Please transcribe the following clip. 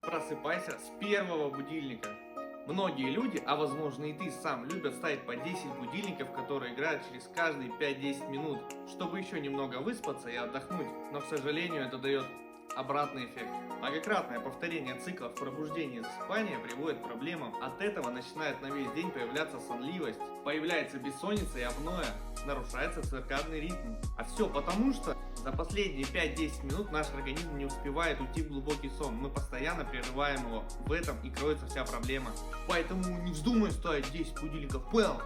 Просыпайся с первого будильника. Многие люди, а возможно и ты сам, любят ставить по 10 будильников, которые играют через каждые 5-10 минут, чтобы еще немного выспаться и отдохнуть. Но, к сожалению, это дает обратный эффект. Многократное повторение циклов пробуждения и засыпания приводит к проблемам. От этого начинает на весь день появляться сонливость, появляется бессонница и апноэ, нарушается циркадный ритм. А все потому, что за последние 5-10 минут наш организм не успевает уйти в глубокий сон. Мы постоянно прерываем его. В этом и кроется вся проблема. Поэтому не вздумай ставить 10 будильников, понял?